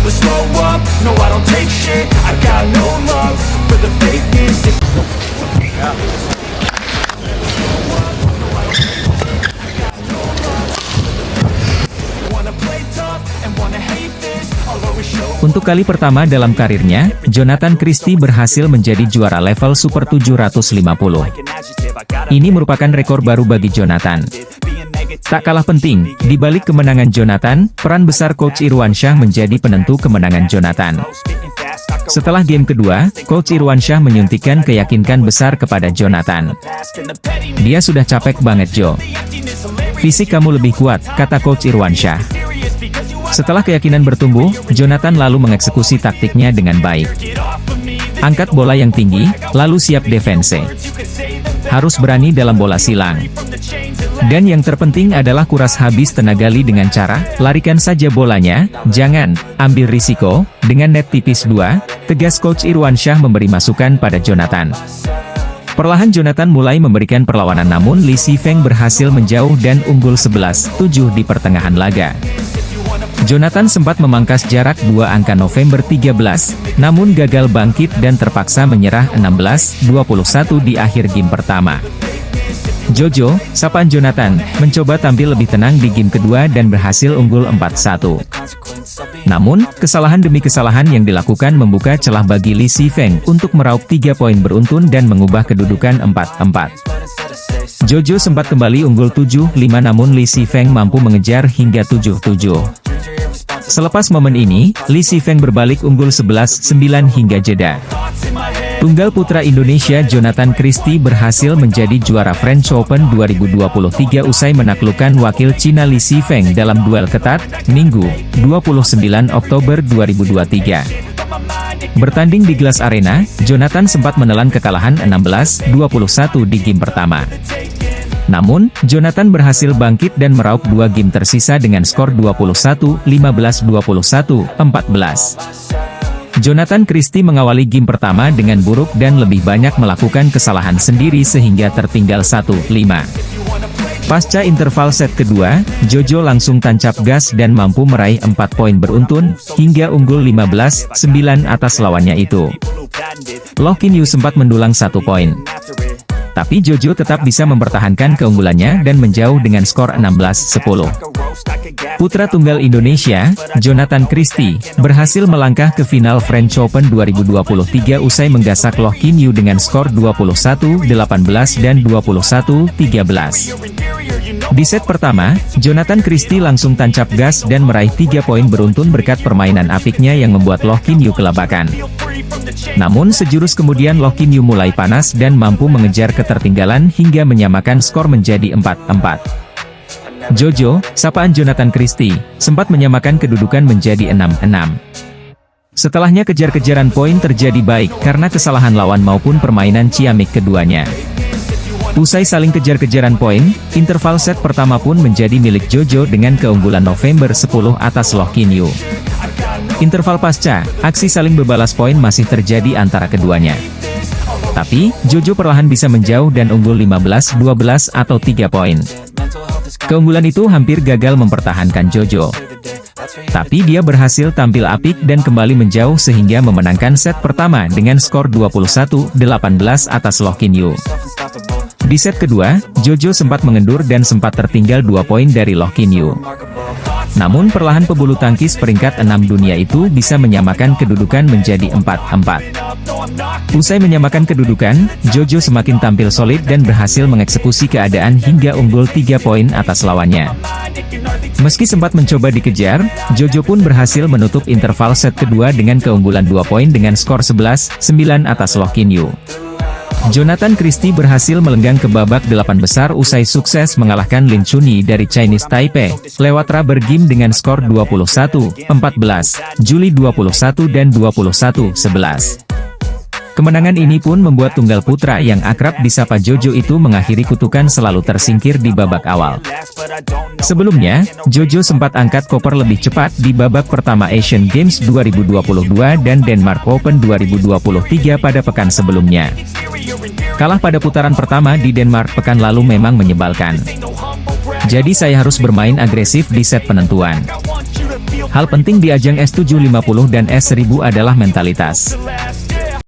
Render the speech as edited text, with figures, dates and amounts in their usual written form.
never slow up, no I don't take shit, I got no love for the fakeness. Wanna play tough and wanna hate this, I'll always show. Untuk kali pertama dalam karirnya, Jonathan Christie berhasil menjadi juara level Super 750. Ini merupakan rekor baru bagi Jonathan. Tak kalah penting, di balik kemenangan Jonathan, peran besar Coach Irwansyah menjadi penentu kemenangan Jonathan. Setelah game kedua, Coach Irwansyah menyuntikkan keyakinan besar kepada Jonathan. Dia sudah capek banget Jo. Fisik kamu lebih kuat, kata Coach Irwansyah. Setelah keyakinan bertumbuh, Jonathan lalu mengeksekusi taktiknya dengan baik. Angkat bola yang tinggi, lalu siap defense. Harus berani dalam bola silang. Dan yang terpenting adalah kuras habis tenaga dengan cara, larikan saja bolanya, jangan ambil risiko, dengan net tipis 2, tegas Coach Irwansyah memberi masukan pada Jonathan. Perlahan Jonathan mulai memberikan perlawanan namun Lee Si-Feng berhasil menjauh dan unggul 11-7 di pertengahan laga. Jonathan sempat memangkas jarak 2 angka November 13, namun gagal bangkit dan terpaksa menyerah 16-21 di akhir game pertama. Jojo, sapaan Jonathan, mencoba tampil lebih tenang di game kedua dan berhasil unggul 4-1. Namun, kesalahan demi kesalahan yang dilakukan membuka celah bagi Lee Si-Feng untuk meraup 3 poin beruntun dan mengubah kedudukan 4-4. Jojo sempat kembali unggul 7-5 namun Lee Si-Feng mampu mengejar hingga 7-7. Selepas momen ini, Lee Si-Feng berbalik unggul 11-9 hingga jeda. Tunggal putra Indonesia Jonathan Christie berhasil menjadi juara French Open 2023 usai menaklukkan wakil Cina Lee Si-Feng dalam duel ketat, Minggu, 29 Oktober 2023. Bertanding di Glass Arena, Jonathan sempat menelan kekalahan 16-21 di game pertama. Namun, Jonathan berhasil bangkit dan meraup 2 game tersisa dengan skor 21-15-21-14. Jonathan Christie mengawali game pertama dengan buruk dan lebih banyak melakukan kesalahan sendiri sehingga tertinggal 1-5. Pasca interval set kedua, Jojo langsung tancap gas dan mampu meraih 4 poin beruntun, hingga unggul 15-9 atas lawannya itu. Loh Kin Yew sempat mendulang 1 poin. Tapi Jojo tetap bisa mempertahankan keunggulannya dan menjauh dengan skor 16-10. Putra tunggal Indonesia, Jonathan Christie, berhasil melangkah ke final French Open 2023 usai menggasak Loh Kin Yew dengan skor 21-18 dan 21-13. Di set pertama, Jonathan Christie langsung tancap gas dan meraih 3 poin beruntun berkat permainan apiknya yang membuat Loh Kin Yew kelabakan. Namun sejurus kemudian Loh Kin Yew mulai panas dan mampu mengejar ketertinggalan hingga menyamakan skor menjadi 4-4. Jojo, sapaan Jonathan Christie, sempat menyamakan kedudukan menjadi 6-6. Setelahnya kejar-kejaran poin terjadi baik karena kesalahan lawan maupun permainan ciamik keduanya. Usai saling kejar-kejaran poin, interval set pertama pun menjadi milik Jojo dengan keunggulan November 10 atas Loh Kin Yew. Interval pasca, aksi saling berbalas poin masih terjadi antara keduanya. Tapi, Jojo perlahan bisa menjauh dan unggul 15-12 atau 3 poin. Keunggulan itu hampir gagal mempertahankan Jojo. Tapi dia berhasil tampil apik dan kembali menjauh sehingga memenangkan set pertama dengan skor 21-18 atas Loh Kin Yew. Di set kedua, Jojo sempat mengendur dan sempat tertinggal 2 poin dari Loh Kin Yew. Namun perlahan pebulu tangkis peringkat 6 dunia itu bisa menyamakan kedudukan menjadi 4-4. Usai menyamakan kedudukan, Jojo semakin tampil solid dan berhasil mengeksekusi keadaan hingga unggul 3 poin atas lawannya. Meski sempat mencoba dikejar, Jojo pun berhasil menutup interval set kedua dengan keunggulan 2 poin dengan skor 11-9 atas Loh Kin Yew. Jonathan Christie berhasil melenggang ke babak 8 besar usai sukses mengalahkan Lin Chunyi dari Chinese Taipei, lewat rubber game dengan skor 21-14, Juli 21 dan 21-11. Kemenangan ini pun membuat tunggal putra yang akrab disapa Jojo itu mengakhiri kutukan selalu tersingkir di babak awal. Sebelumnya, Jojo sempat angkat koper lebih cepat di babak pertama Asian Games 2022 dan Denmark Open 2023 pada pekan sebelumnya. Kalah pada putaran pertama di Denmark pekan lalu memang menyebalkan. Jadi saya harus bermain agresif di set penentuan. Hal penting di ajang S750 dan S1000 adalah mentalitas.